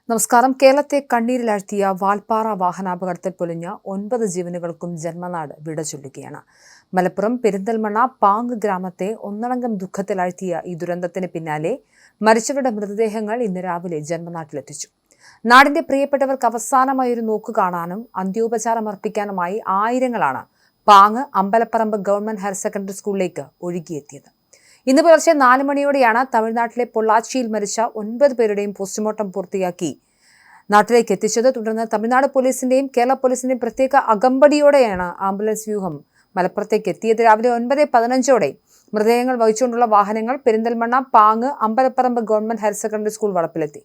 നമസ്കാരം. കേരളത്തെ കണ്ണീരിലാഴ്ത്തിയ വാൽപ്പാറ വാഹനാപകടത്തിൽ പൊലിഞ്ഞ 9 ജീവനുകൾക്കും ജന്മനാട് വിട ചൊല്ലുകയാണ്. മലപ്പുറം പെരിന്തൽമണ്ണ പാങ് ഗ്രാമത്തെ ഒന്നടങ്കം ദുഃഖത്തിലാഴ്ത്തിയ ഈ ദുരന്തത്തിന് പിന്നാലെ മരിച്ചവരുടെ മൃതദേഹങ്ങൾ ഇന്ന് രാവിലെ ജന്മനാട്ടിലെത്തിച്ചു. നാടിന്റെ പ്രിയപ്പെട്ടവർക്ക് അവസാനമായൊരു നോക്കു കാണാനും അന്ത്യോപചാരം അർപ്പിക്കാനുമായി ആയിരങ്ങളാണ് പാങ് അമ്പലപ്പറമ്പ് ഗവൺമെന്റ് ഹയർ സെക്കൻഡറി സ്കൂളിലേക്ക് ഒഴുകിയെത്തിയത്. ഇന്ന് പുലർച്ചെ 4 മണിയോടെയാണ് തമിഴ്നാട്ടിലെ പൊള്ളാച്ചിയിൽ മരിച്ച 9 പേരുടെയും പോസ്റ്റ്മോർട്ടം പൂർത്തിയാക്കി നാട്ടിലേക്ക് എത്തിച്ചത്. തുടർന്ന് തമിഴ്നാട് പോലീസിന്റെയും കേരള പോലീസിന്റെയും പ്രത്യേക അകമ്പടിയോടെയാണ് ആംബുലൻസ് വ്യൂഹം മലപ്പുറത്തേക്ക് എത്തിയത്. രാവിലെ 9:15ഓടെ മൃതദേഹങ്ങൾ വഹിച്ചുകൊണ്ടുള്ള വാഹനങ്ങൾ Perinthalmanna Pang Ambalapparambu government higher secondary school വളപ്പിലെത്തി.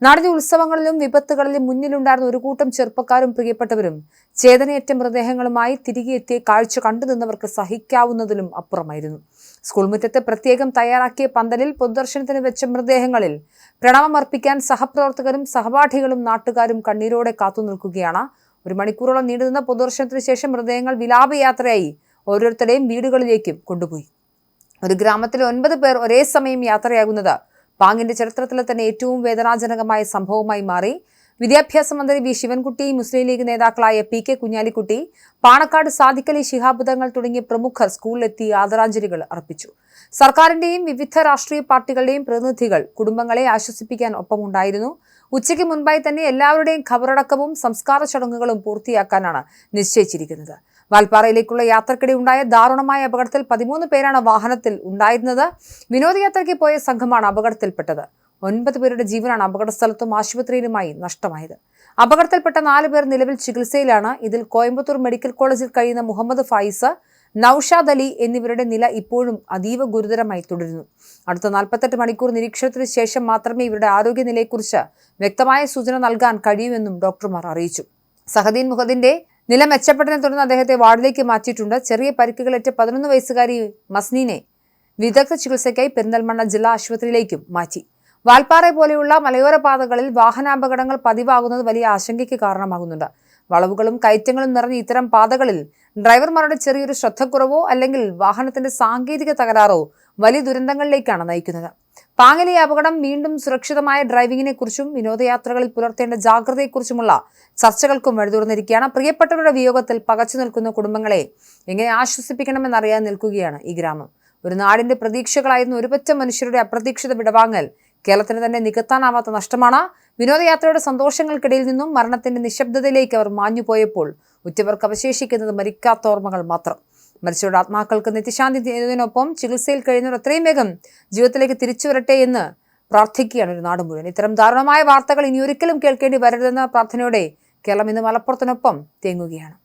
നാടിന്റെ ഉത്സവങ്ങളിലും വിപത്തുകളിലും മുന്നിലുണ്ടായിരുന്ന ഒരു കൂട്ടം ചെറുപ്പക്കാരും പ്രിയപ്പെട്ടവരും ചേതനയേറ്റ മൃതദേഹങ്ങളുമായി തിരികെ എത്തിയ കാഴ്ച കണ്ടുനിന്നവർക്ക് സഹിക്കാവുന്നതിലും അപ്പുറമായിരുന്നു. സ്കൂൾ മുറ്റത്ത് പ്രത്യേകം തയ്യാറാക്കിയ പന്തലിൽ പൊതുദർശനത്തിന് വെച്ച മൃതദേഹങ്ങളിൽ പ്രണാമമർപ്പിക്കാൻ സഹപ്രവർത്തകരും സഹപാഠികളും നാട്ടുകാരും കണ്ണീരോടെ കാത്തുനിൽക്കുകയാണ്. 1 മണിക്കൂറോളം നീണ്ടുനിന്ന പൊതുദർശനത്തിന് ശേഷം മൃതദേഹങ്ങൾ വിലാപയാത്രയായി ഓരോരുത്തരുടെയും വീടുകളിലേക്കും കൊണ്ടുപോയി. ഒരു ഗ്രാമത്തിലെ 9 പേർ ഒരേ സമയം യാത്രയാകുന്നത് പാങ്ങിന്റെ ചരിത്രത്തിലെ തന്നെ ഏറ്റവും വേദനാജനകമായ സംഭവമായി മാറി. വിദ്യാഭ്യാസ മന്ത്രി വി ശിവൻകുട്ടി, മുസ്ലിം ലീഗ് നേതാക്കളായ പി.കെ. കുഞ്ഞാലിക്കുട്ടി, പാണക്കാട് സാദിഖലി ശിഹാബ് തങ്ങൾ തുടങ്ങിയ പ്രമുഖർ സ്കൂളിലെത്തി ആദരാഞ്ജലികൾ അർപ്പിച്ചു. സർക്കാരിന്റെയും വിവിധ രാഷ്ട്രീയ പാർട്ടികളുടെയും പ്രതിനിധികൾ കുടുംബങ്ങളെ ആശ്വസിപ്പിക്കാൻ ഒപ്പമുണ്ടായിരുന്നു. ഉച്ചയ്ക്ക് മുൻപായി തന്നെ എല്ലാവരുടെയും ഖബറടക്കവും സംസ്കാര ചടങ്ങുകളും പൂർത്തിയാക്കാനാണ് നിശ്ചയിച്ചിരിക്കുന്നത്. വാൽപ്പാറയിലേക്കുള്ള യാത്രക്കിടെ ഉണ്ടായ ദാരുണമായ അപകടത്തിൽ 13 പേരാണ് വാഹനത്തിൽ ഉണ്ടായിരുന്നത്. വിനോദയാത്രയ്ക്ക് പോയ സംഘമാണ് അപകടത്തിൽപ്പെട്ടത്. 9 പേരുടെ ജീവനാണ് അപകടസ്ഥലത്തും ആശുപത്രിയിലുമായി നഷ്ടമായത്. അപകടത്തിൽപ്പെട്ട 4 പേർ നിലവിൽ ചികിത്സയിലാണ്. ഇതിൽ കോയമ്പത്തൂർ മെഡിക്കൽ കോളേജിൽ കഴിയുന്ന മുഹമ്മദ് ഫായിസ്, നൌഷാദ് അലി എന്നിവരുടെ നില ഇപ്പോഴും അതീവ ഗുരുതരമായി തുടരുന്നു. അടുത്ത 48 മണിക്കൂർ നിരീക്ഷണത്തിന് ശേഷം മാത്രമേ ഇവരുടെ ആരോഗ്യനിലയെക്കുറിച്ച് വ്യക്തമായ സൂചന നൽകാൻ കഴിയൂവെന്നും ഡോക്ടർമാർ അറിയിച്ചു. സഹദീൻ മുഹദിന്റെ നില മെച്ചപ്പെട്ടതിനെ തുടർന്ന് അദ്ദേഹത്തെ വാർഡിലേക്ക് മാറ്റിയിട്ടുണ്ട്. ചെറിയ പരിക്കുകളേറ്റ 11 വയസ്സുകാരി മസ്നീനെ വിദഗ്ധ ചികിത്സയ്ക്കായി പെരിന്തൽമണ്ണ ജില്ലാ ആശുപത്രിയിലേക്കും മാറ്റി. വാൽപ്പാറ പോലെയുള്ള മലയോര പാതകളിൽ വാഹനാപകടങ്ങൾ പതിവാകുന്നത് വലിയ ആശങ്കയ്ക്ക് കാരണമാകുന്നുണ്ട്. വളവുകളും കയറ്റങ്ങളും നിറഞ്ഞ ഇത്തരം പാതകളിൽ ഡ്രൈവർമാരുടെ ചെറിയൊരു ശ്രദ്ധക്കുറവോ അല്ലെങ്കിൽ വാഹനത്തിന്റെ സാങ്കേതിക തകരാറോ വലിയ ദുരന്തങ്ങളിലേക്കാണ് നയിക്കുന്നത്. പാങ്ങിലെ അപകടം വീണ്ടും സുരക്ഷിതമായ ഡ്രൈവിംഗിനെ കുറിച്ചും വിനോദയാത്രകളിൽ പുലർത്തേണ്ട ജാഗ്രതയെക്കുറിച്ചുമുള്ള ചർച്ചകൾക്കും വഴിതുറന്നിരിക്കുകയാണ്. പ്രിയപ്പെട്ടവരുടെ വിയോഗത്തിൽ പകച്ചു നിൽക്കുന്ന കുടുംബങ്ങളെ എങ്ങനെ ആശ്വസിപ്പിക്കണമെന്നറിയാൻ നിൽക്കുകയാണ് ഈ ഗ്രാമം. ഒരു നാടിന്റെ പ്രതീക്ഷകളായിരുന്ന ഒരുപറ്റ മനുഷ്യരുടെ അപ്രതീക്ഷിത വിടവാങ്ങൽ കേരളത്തിന് തന്നെ നികത്താനാവാത്ത നഷ്ടമാണ്. വിനോദയാത്രയുടെ സന്തോഷങ്ങൾക്കിടയിൽ നിന്നും മരണത്തിന്റെ നിശബ്ദതയിലേക്ക് അവർ മാഞ്ഞുപോയപ്പോൾ ഉറ്റവർക്ക് അവശേഷിക്കുന്നത് മരിക്കാത്ത ഓർമ്മകൾ മാത്രം. മരിച്ചവരുടെ ആത്മാക്കൾക്ക് നിത്യശാന്തി നേടുന്നതിനൊപ്പം ചികിത്സയിൽ കഴിയുന്നവർ എത്രയും വേഗം ജീവിതത്തിലേക്ക് തിരിച്ചു വരട്ടെ എന്ന് പ്രാർത്ഥിക്കുകയാണ് ഒരു നാട് മുഴുവൻ. ഇത്തരം ദാരുണമായ വാർത്തകൾ ഇനിയൊരിക്കലും കേൾക്കേണ്ടി വരരുതെന്ന പ്രാർത്ഥനയോടെ കേരളം ഇന്ന് മലപ്പുറത്തിനൊപ്പം തേങ്ങുകയാണ്.